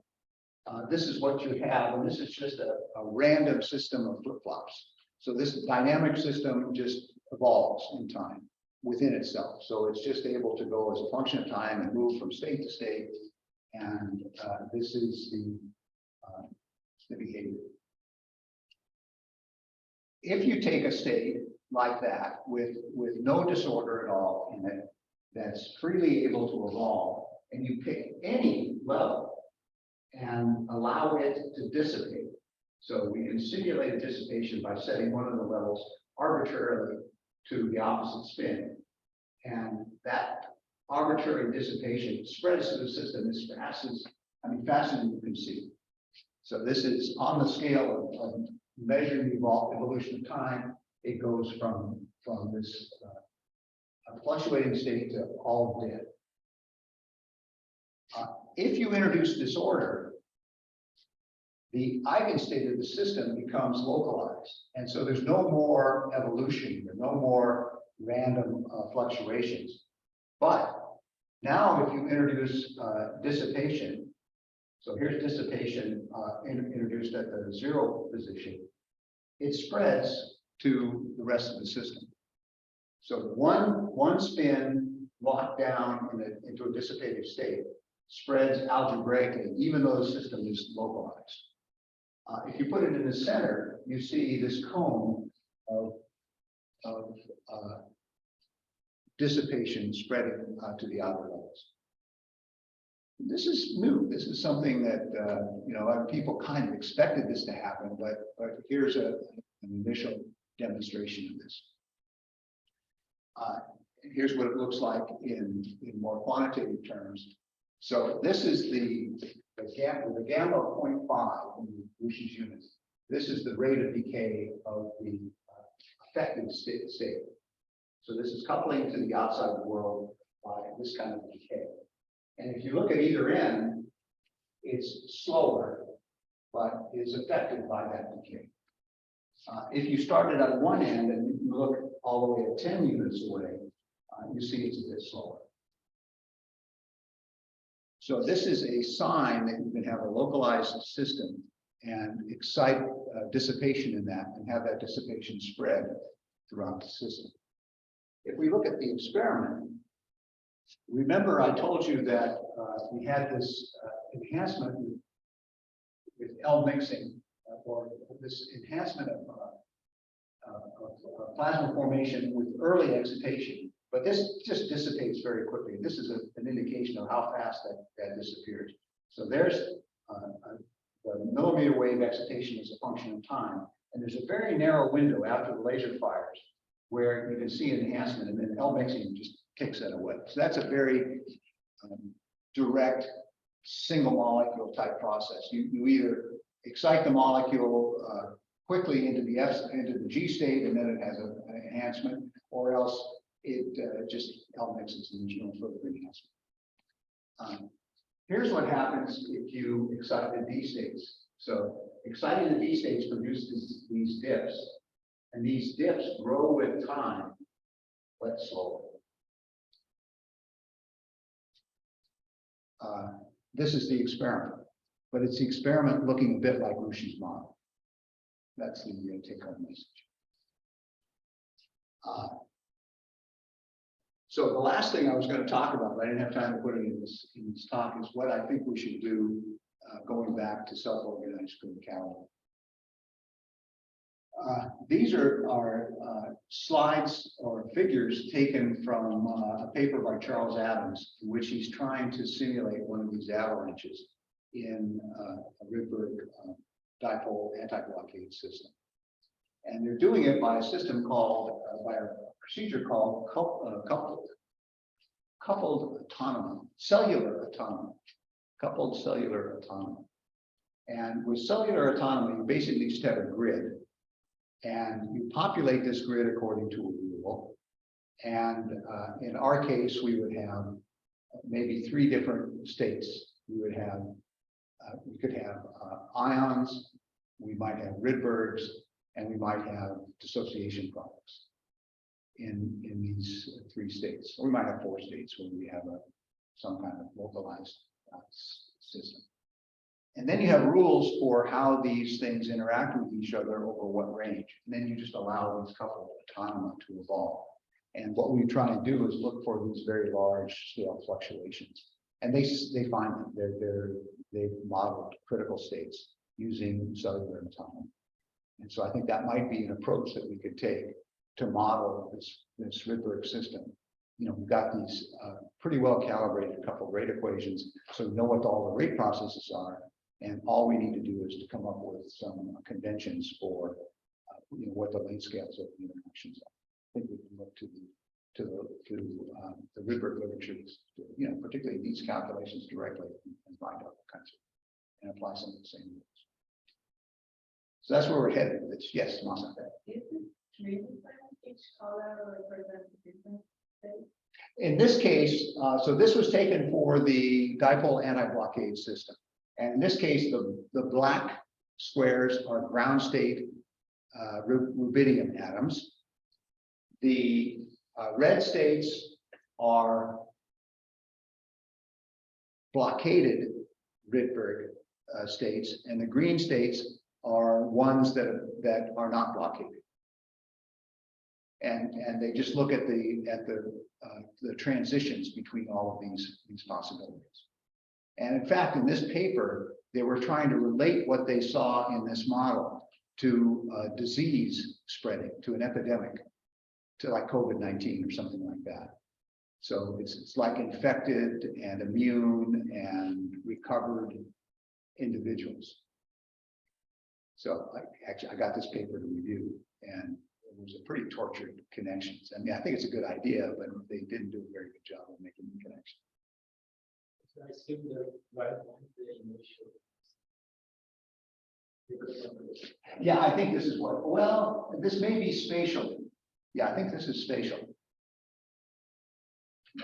this is what you have, and this is just a random system of flip-flops. So this dynamic system just evolves in time within itself. So it's just able to go as a function of time and move from state to state. And this is the behavior. If you take a state like that with no disorder at all in it, that's freely able to evolve, and you pick any level and allow it to dissipate. So we can simulate a dissipation by setting one of the levels arbitrarily to the opposite spin. And that arbitrary dissipation spreads to the system as fast as, faster than you can see. So this is on the scale of measuring the evolution of time. It goes from this fluctuating state to all dead. If you introduce disorder, the eigenstate of the system becomes localized. And so there's no more evolution, there's no more random fluctuations. But now if you introduce dissipation, so here's dissipation introduced at the zero position, it spreads to the rest of the system. So one spin locked down into a dissipative state spreads algebraically, even though the system is localized. If you put it in the center, you see this cone of dissipation spreading to the outer levels. This is new. This is something that people kind of expected this to happen, but here's an initial demonstration of this. Here's what it looks like in more quantitative terms. So this is the gamma of 0.5 in Lucy's unit. This is the rate of decay of the affected state. So this is coupling to the outside world by this kind of decay. And if you look at either end, it's slower, but is affected by that decay. If you started at one end and you look all the way at 10 units away, you see it's a bit slower. So this is a sign that you can have a localized system and excite dissipation in that and have that dissipation spread throughout the system. If we look at the experiment, remember I told you that we had this enhancement with L mixing, or this enhancement of plasma formation with early excitation, but this just dissipates very quickly. This is an indication of how fast that disappears. So there's the millimeter wave excitation is a function of time, and there's a very narrow window after the laser fires where you can see an enhancement, and then L mixing just kicks that away. So that's a very direct single molecule type process. You either excite the molecule quickly into the G state, and then it has an enhancement, or else it just L mixes and there's no further enhancement. Here's what happens if you excite the D states. So exciting the D states produces these dips, and these dips grow with time wet slope. This is the experiment, but it's the experiment looking a bit like Rushi's model. That's the take-home message. So the last thing I was going to talk about, but I didn't have time to put it in this talk, is what I think we should do going back to self-organized criticality. These are slides or figures taken from a paper by Charles Adams, in which he's trying to simulate one of these avalanches in a Rydberg dipole anti-blockade system. And they're doing it by a system called, by a procedure called coupled autonomy, cellular autonomy, coupled cellular autonomy. And with cellular autonomy, you basically just have a grid. And you populate this grid according to a rule. And in our case, we would have maybe 3 different states. We would have, we could have ions, we might have Rydbergs, and we might have dissociation products in these 3 states. Or we might have 4 states where we have some kind of localized system. And then you have rules for how these things interact with each other over what range. And then you just allow these coupled autonomy to evolve. And what we try to do is look for these very large scale fluctuations. And they find them. They've modeled critical states using cellular autonomy. And so I think that might be an approach that we could take to model this Rydberg system. You know, we've got these pretty well calibrated coupled rate equations, so we know what all the rate processes are. And all we need to do is to come up with some conventions for you know, what the length scales of the interactions are. I think we can look to the Rydberg literature, you know, particularly these calculations directly, and find out what kinds of, and apply some of the same rules. So that's where we're headed with this. Yes, Masa.
Is it really each color represents a different state?
In this case, so this was taken for the dipole anti-blockade system. And in this case, the black squares are ground state rubidium atoms. The red states are blockaded Rydberg states, and the green states are ones that are not blockaded. And they just look at the transitions between all of these possibilities. And in fact, in this paper, they were trying to relate what they saw in this model to disease spreading, to an epidemic, to like COVID-19 or something like that. So it's like infected and immune and recovered individuals. So I got this paper to review, and it was a pretty tortured connections. I mean, I think it's a good idea, but they didn't do a very good job of making the connection.
I assume the right one, the initial.
Yeah, I think this is what, well, this may be spatial. Yeah, I think this is spatial.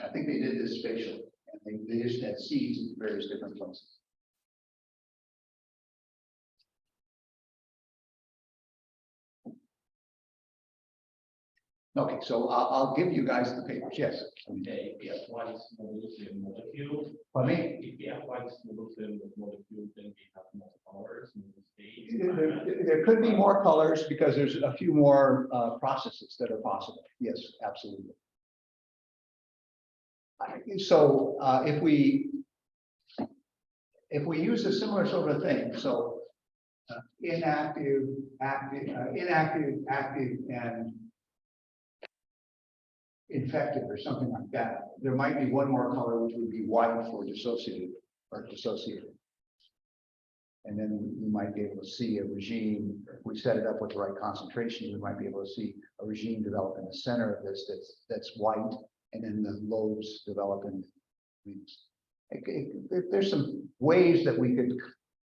I think they did this spatial, and they just had seeds in various different places. Okay, so I'll give you guys the papers. Yes.
Okay, if you have one small film molecule,
Pardon me?
if you have one small film with molecule, then we have more colors in the stage.
There could be more colors because there's a few more processes that are possible. Yes, absolutely. So if we use a similar sort of thing, so inactive, active, and infected or something like that, there might be one more color which would be white for dissociated or dissociated. And then we might be able to see a regime. If we set it up with the right concentration, we might be able to see a regime develop in the center of this that's white, and then the lobes develop in wings. There's some ways that we could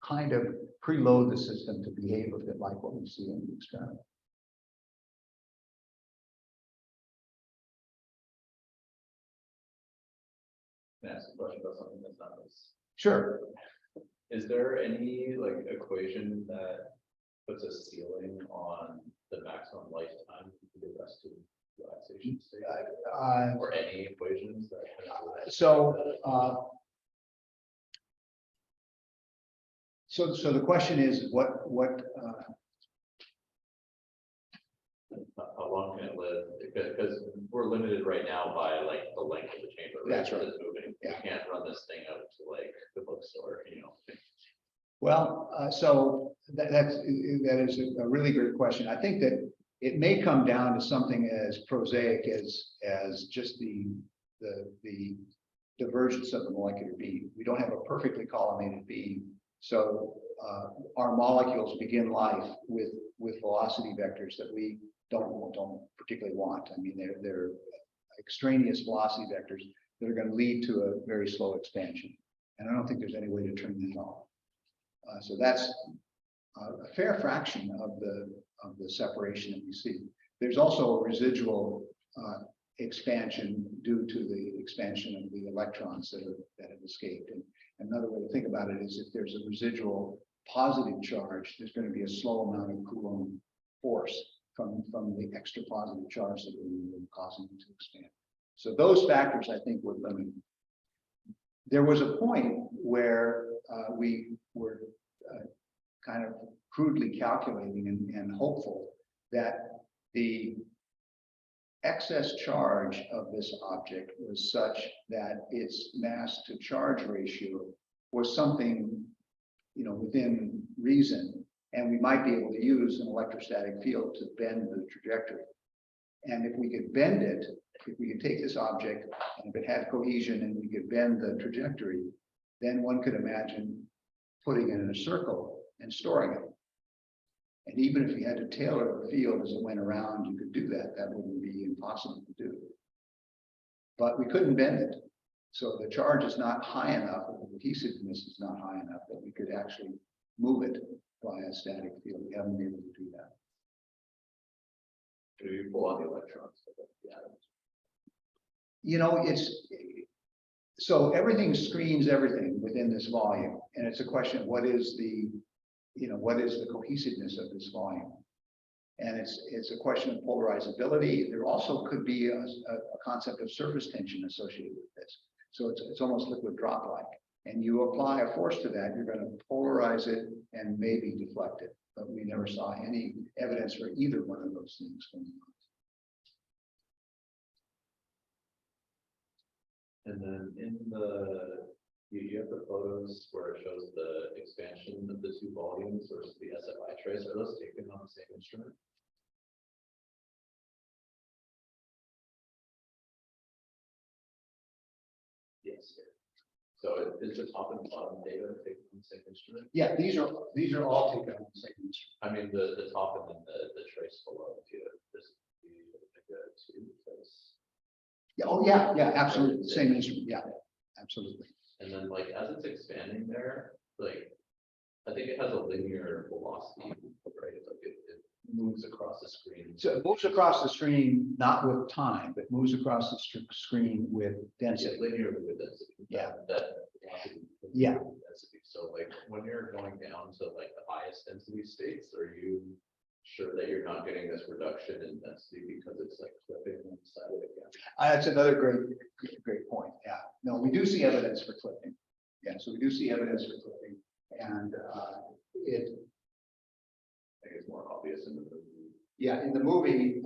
kind of preload the system to behave a bit like what we see in the experiment.
Can I ask a question about something that's not this?
Sure.
Is there any like equation that puts a ceiling on the maximum lifetime you can give us to relaxation state?
Uh,
Or any equations that?
So, so the question is,
How long can it live? Because we're limited right now by like the length of the chamber.
That's right.
It's moving.
Yeah.
You can't run this thing out to like the bookstore, you know.
well, so that is a really good question. I think that it may come down to something as prosaic as just the divergence of the molecular beam. We don't have a perfectly collimated beam, so our molecules begin life with velocity vectors that we don't particularly want. I mean, they're extraneous velocity vectors that are going to lead to a very slow expansion, and I don't think there's any way to turn that off. So that's a fair fraction of the separation that we see. There's also a residual expansion due to the expansion of the electrons that have escaped. And another way to think about it is if there's a residual positive charge, there's going to be a slow amount of Coulomb force from the extra positive charge that we're causing it to expand. So those factors, I think, would limit. There was a point where we were kind of crudely calculating and hopeful that the excess charge of this object was such that its mass to charge ratio was something, you know, within reason, and we might be able to use an electrostatic field to bend the trajectory. And if we could bend it, if we could take this object and if it had cohesion and we could bend the trajectory, then one could imagine putting it in a circle and storing it. And even if you had to tailor the field as it went around, you could do that. That wouldn't be impossible to do. But we couldn't bend it. So the charge is not high enough, or the cohesiveness is not high enough that we could actually move it by a static field. We haven't been able to do that.
Do you pull on the electrons? Yeah.
You know, so everything screens everything within this volume. And it's a question of what is the cohesiveness of this volume? And it's a question of polarizability. There also could be a concept of surface tension associated with this. So it's almost liquid drop-like. And you apply a force to that, you're going to polarize it and maybe deflect it. But we never saw any evidence for either one of those things going on.
And then you have the photos where it shows the expansion of the two volumes versus the SFI trace. Are those taken on the same instrument? Yes. So is the top and bottom data taken on the same instrument?
Yeah, these are all taken on the same instrument.
I mean, the top and then the trace below too. This would be like a two trace.
Yeah, oh yeah, absolutely. Same instrument. Yeah, absolutely.
And then like as it's expanding there, like I think it has a linear velocity, right? Like it moves across the screen.
So it moves across the screen, not with time, but moves across the screen with density.
Linearly with density.
Yeah.
That velocity.
Yeah.
Density. So like when you're going down to like the highest density states, are you sure that you're not getting this reduction in density because it's like clipping on the side of the gap?
That's another great point. Yeah, no, we do see evidence for clipping. Yeah, so we do see evidence for clipping, and it.
I think it's more obvious in the movie.
Yeah, in the movie.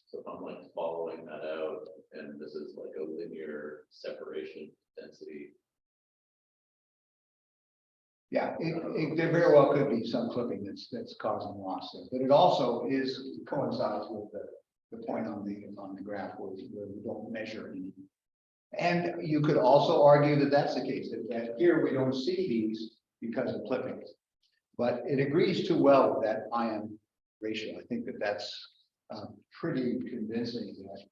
So if I'm like following that out, and this is like a linear separation density.
Yeah, there very well could be some clipping that's causing loss there, but it also coincides with the point on the graph where we don't measure any. And you could also argue that that's the case, that here we don't see these because of clipping, but it agrees too well with that ion ratio. I think that's pretty convincing that.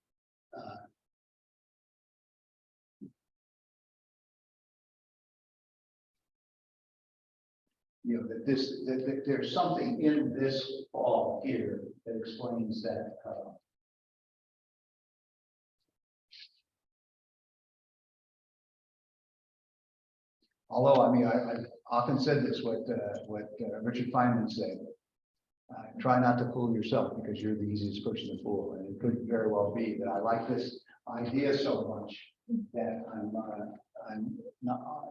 You know, that there's something in this fall here that explains that. Although, I mean, I've often said this, what Richard Feynman said. try not to fool yourself because you're the easiest person to fool. And it could very well be that I like this idea so much that I'm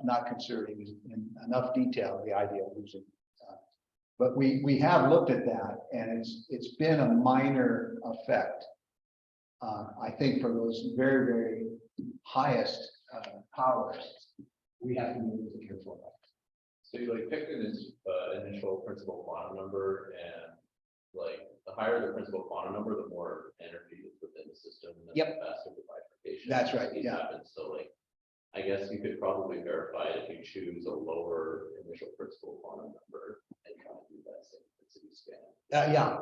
not considering in enough detail the idea of losing. But we have looked at that, and it's been a minor effect. I think for those very, very highest powers, we have to be really careful about.
So you like picked an initial principal quantum number, and like the higher the principal quantum number, the more energy is within the system. And
Yep.
the faster the bifurcation.
That's right,
speed
yeah.
happens. So like, I guess you could probably verify it if you choose a lower initial principal quantum number and try to do that same density scan.
Yeah,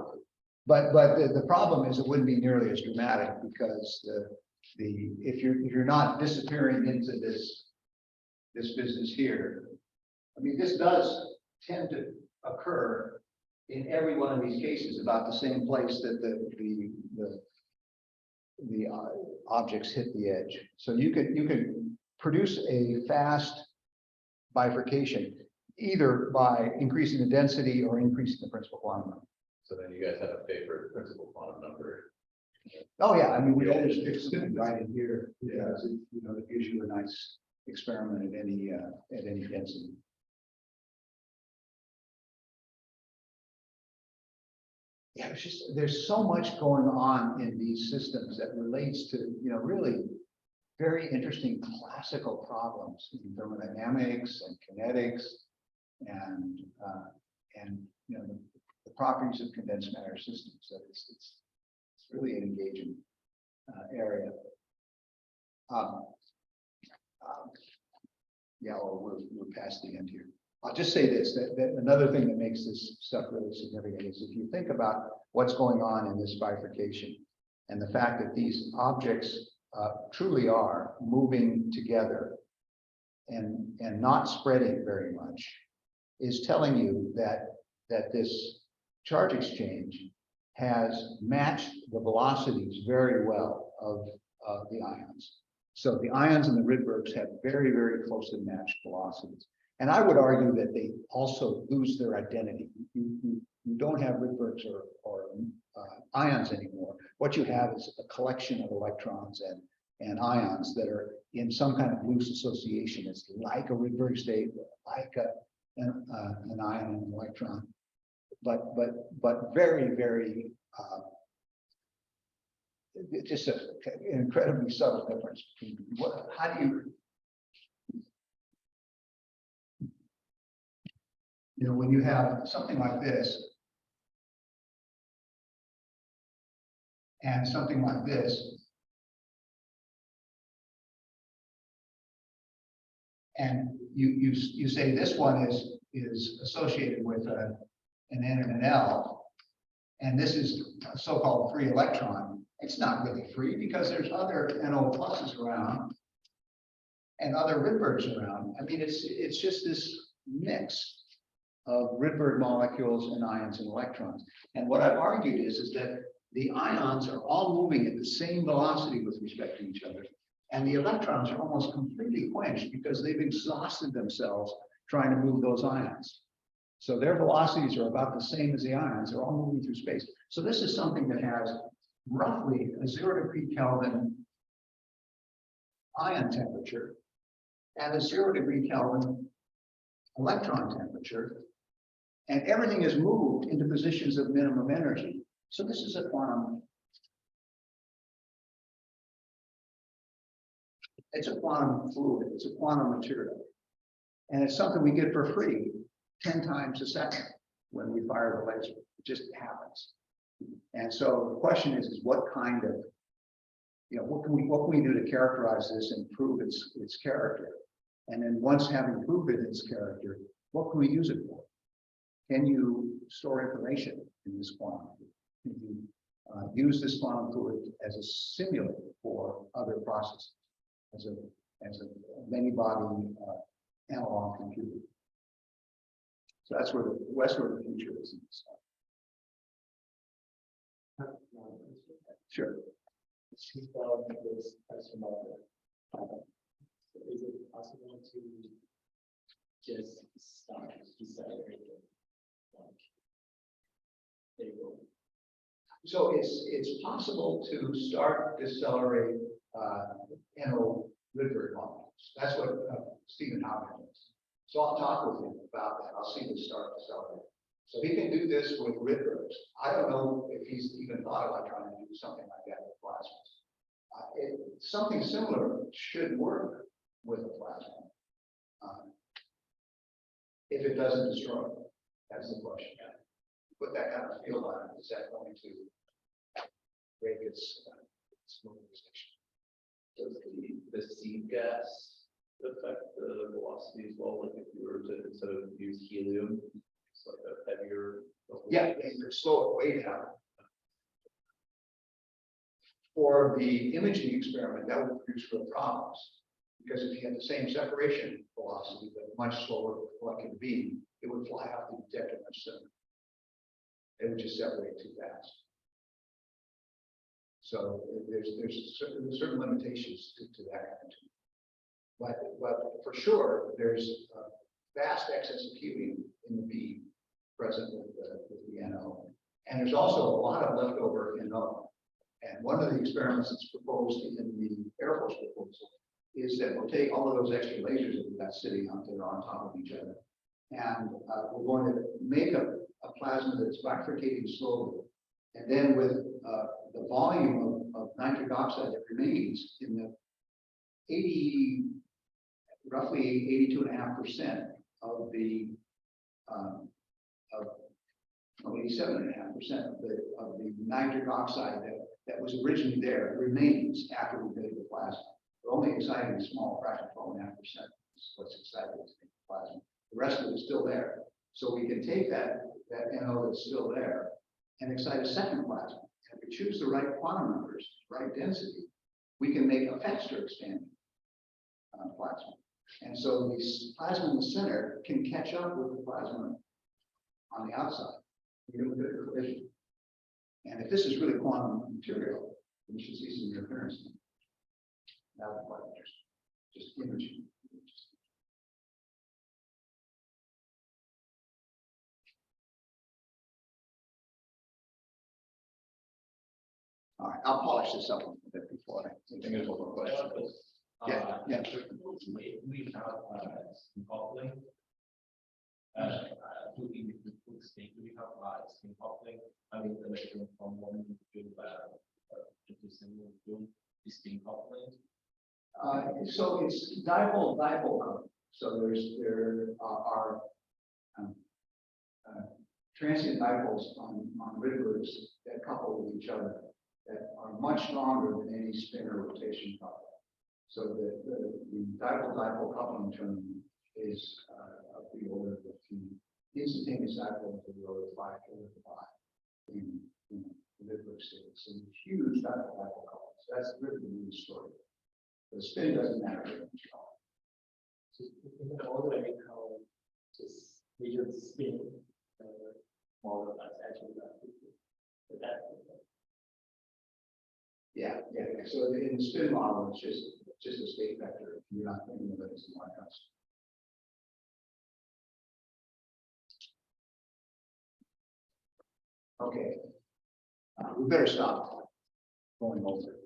but the problem is it wouldn't be nearly as dramatic because if you're not disappearing into this business here. I mean, this does tend to occur in every one of these cases about the same place that the objects hit the edge. So you could produce a fast bifurcation either by increasing the density or increasing the principal quantum number.
So then you guys have a favorite principal quantum number.
Oh, yeah, I mean, we always pick something right in here because it gives you a nice experiment at any density. Yeah, it's just, there's so much going on in these systems that relates to, really very interesting classical problems in thermodynamics and kinetics and the properties of condensed matter systems. So it's really an engaging area. Yeah, well, we're past the end here. I'll just say this, that another thing that makes this stuff really significant is if you think about what's going on in this bifurcation and the fact that these objects truly are moving together and not spreading very much, is telling you that this charge exchange has matched the velocities very well of the ions. So the ions and the Rydbergs have very, very closely matched velocities. And I would argue that they also lose their identity. You don't have Rydbergs or ions anymore. What you have is a collection of electrons and ions that are in some kind of loose association. It's like a Rydberg state, like an ion and an electron, but very, very just an incredibly subtle difference between how do you when you have something like this and something like this, and you say this one is associated with an N and an L, and this is a so-called free electron. It's not really free because there's other NO pluses around and other Rydbergs around. I mean, it's just this mix of Rydberg molecules and ions and electrons. And what I've argued is that the ions are all moving at the same velocity with respect to each other. And the electrons are almost completely quenched because they've exhausted themselves trying to move those ions. So their velocities are about the same as the ions. They're all moving through space. So this is something that has roughly a 0° Kelvin ion temperature and a 0° Kelvin electron temperature. And everything is moved into positions of minimum energy. So this is a quantum. It's a quantum fluid. It's a quantum material. And it's something we get for free 10 times a second when we fire the laser. It just happens. And so the question is what kind of, what can we do to characterize this and prove its character? And then once having proven its character, what can we use it for? Can you store information in this quantum? Can you use this quantum fluid as a simulator for other processes, as a many-body analog computer? So that's where the future is in this stuff. Sure.
Is it possible to just stop decelerating?
So it's possible to start decelerate, NO Rydberg molecules. That's what Stephen Howard does. So I'll talk with him about that. I'll see the start decelerate. So he can do this with Rydbergs. I don't know if he's even thought about trying to do something like that with plasmas. Something similar should work with a plasma. If it doesn't destroy it, that's the question. Put that kind of field on it, is that going to break its mobilization?
Does the seed gas affect the velocity as well? Like if you were to, instead of use helium, it's like a heavier.
Yeah, and you slow it way down. For the imaging experiment, that would produce real problems. Because if you had the same separation velocity, but much slower collecting beam, it would fly off the detector much sooner. It would just separate too fast. So there's certain limitations to that kind of thing. But for sure, there's a vast excess of helium in the beam present with the NO. And there's also a lot of leftover NO. And one of the experiments that's proposed in the Air Force proposal is that we'll take all of those extra lasers that we've got sitting out there on top of each other. And we're going to make a plasma that's bifurcating slowly. And then with the volume of nitric oxide that remains in the roughly 82.5% of the of 87.5% of the nitric oxide that was originally there remains after we made the plasma. We're only exciting a small fraction, 12.5% is what's excited to make the plasma. The rest of it is still there. So we can take that NO that's still there and excite a second plasma. And if we choose the right quantum numbers, right density, we can make a faster expanding plasma. And so the plasma in the center can catch up with the plasma on the outside. We don't get a collision. And if this is really quantum material, we should see some interference. That would be quite interesting. Just imaging. All right, I'll polish this up a bit before I think there's one more question. Yeah.
We have spin coupling. Do we have spin coupling? I mean, electron from one to the similar to spin coupling.
So it's dipole coupling. So there are transient dipoles on Rydbergs that couple with each other that are much stronger than any spin or rotation coupling. So the dipole coupling term is of the order of the instantaneous dipole of the order of 5 to 5 in the Rydberg state. So huge dipole coupling. So that's really the new story. The spin doesn't matter very much at all.
So in the order, I mean, how this region spin model that's actually that.
Yeah. So in the spin model, it's just a state vector. You're not thinking of it as a line constant. Okay. We better stop going over.